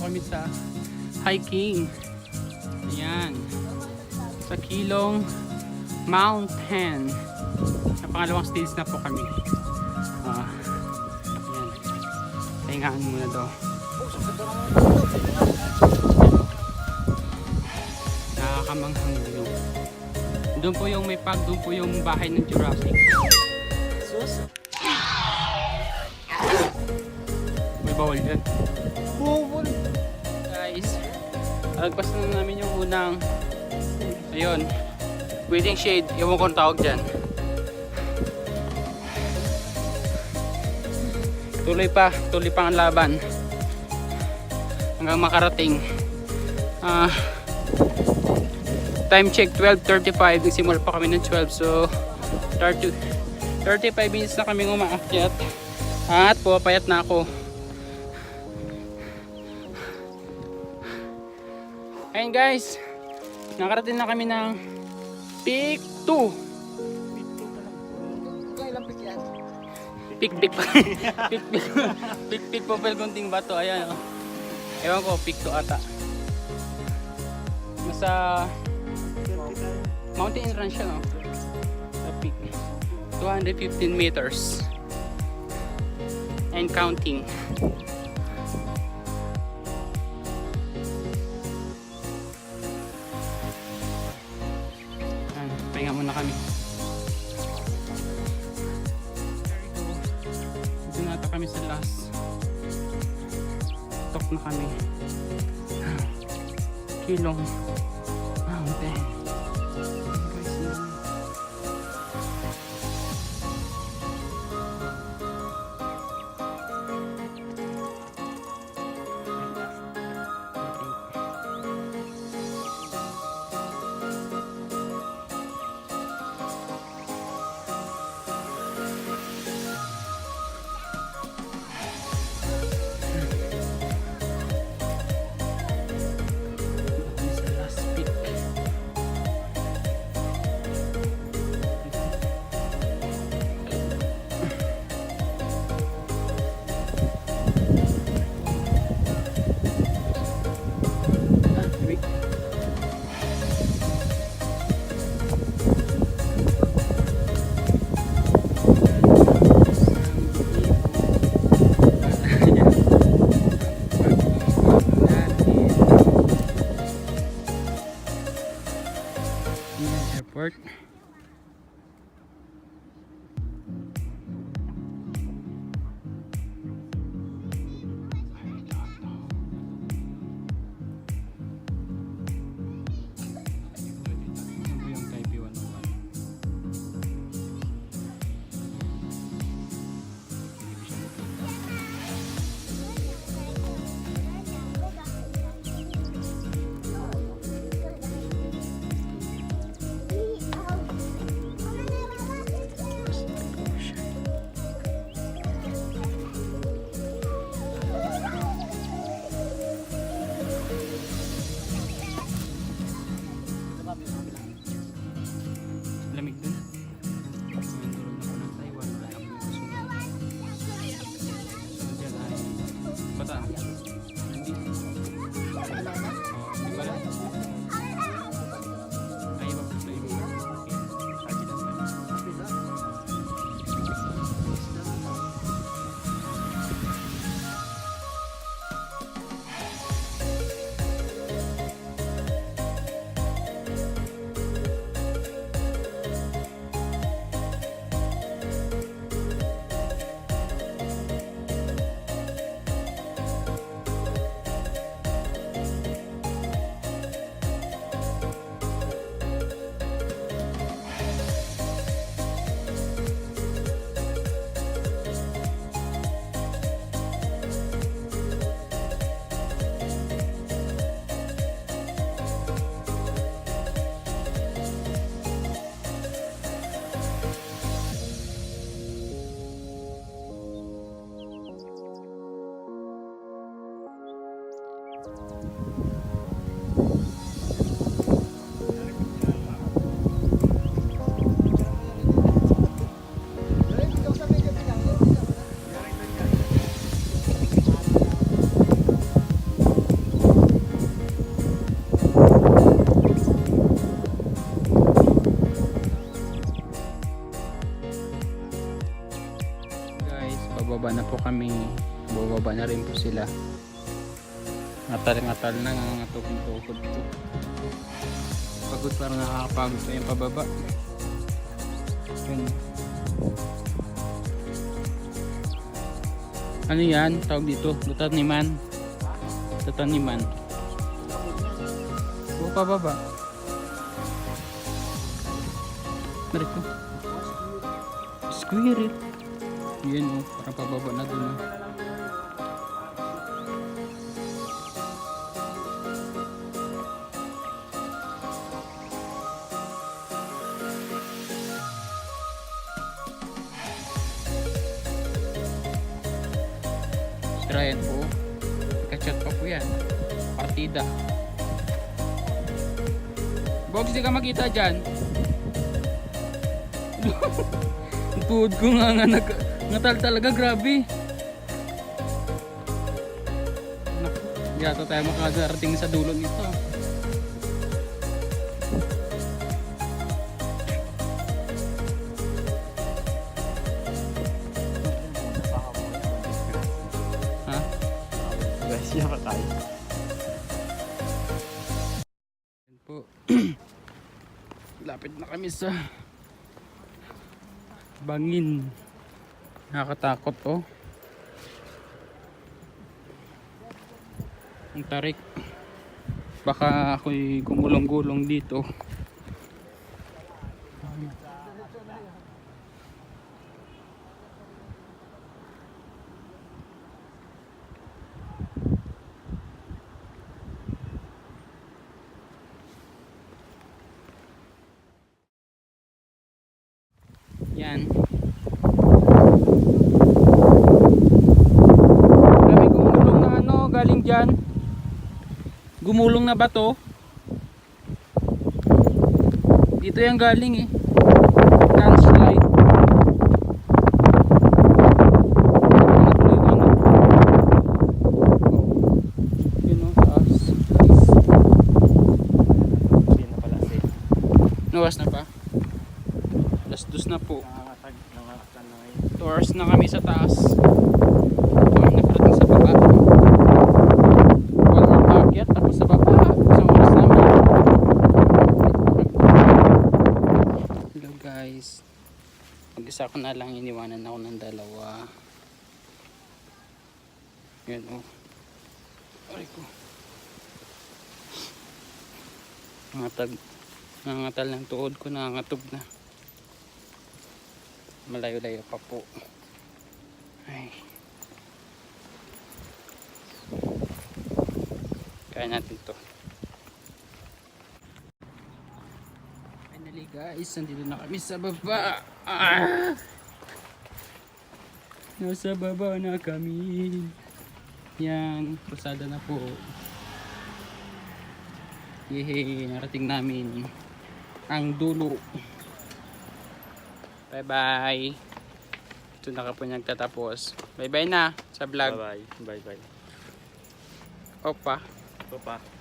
kami sa hiking. Ayan. Sa Keelung Mountain. Sa pangalawang stage na po kami. Ayan. Pahingaan muna daw. Nakakamanghang view. Doon po yung may pag, doon po yung bahay ng Jurassic. Sus? May bawal yan. Bubol. Guys, alagpas na namin yung unang, ayun, waiting shade. Ewan ko ang tawag dyan. Tuloy pa ang laban hanggang makarating. Time check 12:35, nagsimula pa kami ng 12, so 35 minutes na kami umaakyat at pumapayat na ako. Ayun guys, nakarating na kami ng Peak 2. Kailan pick yan? Pik po Gunting Bato. Ayan, oh. Ewan ko, Peak 2 ata. Nasa mountain run siya, no? Sa peak. 215 meters. And counting. Ayan, pahinga muna kami. Dito na ata kami sa last. Stop na kami. Keelung Mountain. Airport. Yung taipie 101. Pababa na po kami. Bababa na rin po sila. Ngatal-ngatal na nangangatog ng tukod to. Pagod, parang nakakapagod pa yung pababa. Yun. Ano yan? Tawag dito? Tataniman. Tataniman. O pababa. Narito. Squirrel. Yan o. Parang pababa na dun. Ryan po, kachat pa po yan, partida. Bogs, di ka makita dyan. Tuhod ko nga ngatal talaga, grabe. Naku, di ata tayo makadarating sa dulo nito. Siya pa tayo. Yan po. Lapit na kami sa bangin. Nakakatakot oh. Ang tarik. Baka ako'y gumulong-gulong dito. Yan. Grabe gumulong na ano, galing dyan. Gumulong na bato. Dito yung galing eh. Landslide. Yun o, taas. Hindi na pala safe. Nawas na pa? Dos na po. Nangangatal na ngayon. 2 hours na kami sa taas. Nakarating sa baba. Walang paakyat, tapos sa baba. Isang oras namin. Hello guys. Mag-isa ko na lang, iniwanan ako ng dalawa. Yan o. Aray ko. Nangangatal ng tuhod ko, nangangatog na. Malayo-layo pa po. Ay. Kaya natin to. Finally guys, nandito na kami sa baba. Nasa baba na kami. Yan, pasada na po. Yehey, narating namin ang dulo. Bye bye. Ito na ka po nagtatapos. Bye bye na sa vlog. Bye bye. Bye bye. Opa. Opa.